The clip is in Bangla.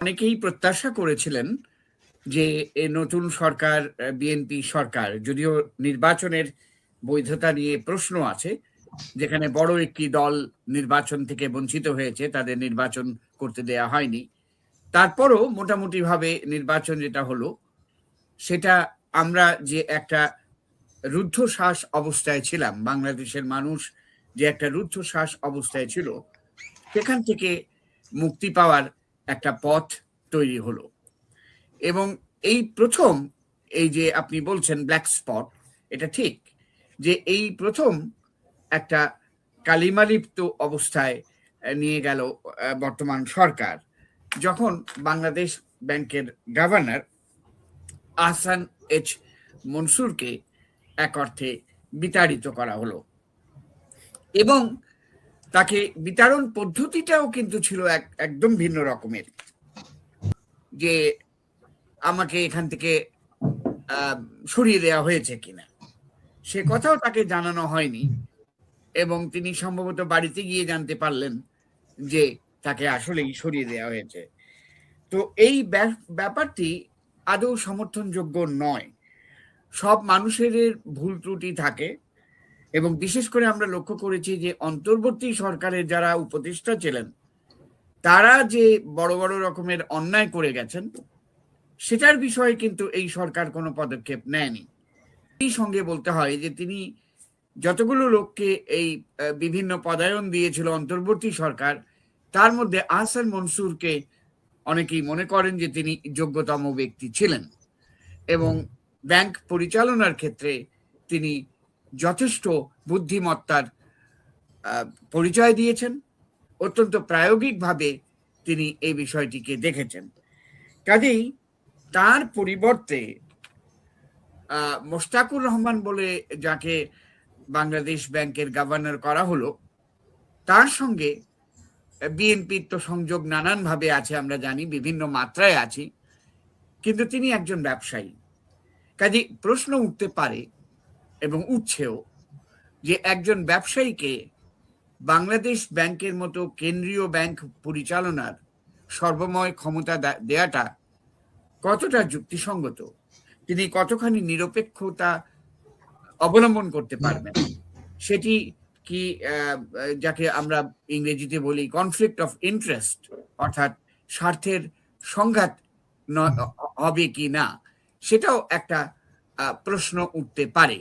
অনেকেই প্রত্যাশা করেছিলেন যে এ নতুন সরকার, বিএনপি সরকার, যদিও নির্বাচনের বৈধতা নিয়ে প্রশ্ন আছে, যেখানে বড় একটি দল নির্বাচন থেকে বঞ্চিত হয়েছে, তাদের নির্বাচন করতে দেয়া হয়নি, তারপরও মোটামুটি ভাবে নির্বাচন যেটা হলো সেটা আমরা যে একটা রুদ্ধশ্বাস অবস্থায় ছিলাম, বাংলাদেশের মানুষ যে একটা রুদ্ধশ্বাস অবস্থায় ছিল, সেখান থেকে মুক্তি পাওয়ার একটা পথ তৈরি হলো। এবং এই প্রথম, এই যে আপনি বলছেন ব্ল্যাক স্পট, এটা ঠিক যে এই প্রথম একটা কালিমালিপ্ত অবস্থায় নিয়ে গেল বর্তমান সরকার, যখন বাংলাদেশ ব্যাংকের গভর্নর আহসান এইচ মনসুরকে এক অর্থে বিতাড়িত করা হলো। এবং তাকে বিতরণ পদ্ধতিটাও কিন্তু ছিল একদম ভিন্ন রকমের, যে আমাকে এখান থেকে সরিয়ে দেওয়া হয়েছে কিনা সে কথাও তাকে জানানো হয়নি, এবং তিনি সম্ভবত বাড়িতে গিয়ে জানতে পারলেন যে তাকে আসলেই সরিয়ে দেওয়া হয়েছে। তো এই ব্যাপারটি আদৌ সমর্থনযোগ্য নয়। সব মানুষের ভুল ত্রুটি থাকে, এবং বিশেষ করে আমরা লক্ষ্য করেছি যে অন্তর্বর্তী সরকারের যারা উপদেষ্টা ছিলেন তারা যে বড় বড় রকমের অন্যায় করে গেছেন, সেটার বিষয়ে কিন্তু এই সরকার কোনো পদক্ষেপ নেয়নি। এই সঙ্গে বলতে হয় যে তিনি যতগুলো লোককে এই বিভিন্ন পদায়ন দিয়েছিল অন্তর্বর্তী সরকার, তার মধ্যে আহসান মনসুরকে অনেকেই মনে করেন যে তিনি যোগ্যতম ব্যক্তি ছিলেন, এবং ব্যাংক পরিচালনার ক্ষেত্রে তিনি যথেষ্ট বুদ্ধিমত্তার পরিচয় দিয়েছেন। অত্যন্ত প্রায়োগিকভাবে তিনি এই বিষয়টিকে দেখেছেন। কাজেই তার পরিবর্তে মোশতাকুর রহমান বলে যাকে বাংলাদেশ ব্যাংকের গভর্নর করা হলো, তার সঙ্গে বিএনপির তো সংযোগ নানানভাবে আছে, আমরা জানি বিভিন্ন মাত্রায় আছে, কিন্তু তিনি একজন ব্যবসায়ী। কাজে প্রশ্ন উঠতে পারে এবং উঠছেও যে একজন ব্যবসায়ীকে বাংলাদেশ ব্যাংকের মতো কেন্দ্রীয় ব্যাংক পরিচালনার সর্বময় ক্ষমতা দেয়াটা কতটা যুক্তিসঙ্গত, তিনি কতখানি নিরপেক্ষতা অবলম্বন করতে পারবেন, সেটি কি যাকে আমরা ইংরেজিতে বলি কনফ্লিক্ট অফ ইন্টারেস্ট, অর্থাৎ স্বার্থের সংঘাত হবে কি না, সেটাও একটা প্রশ্ন উঠতে পারে।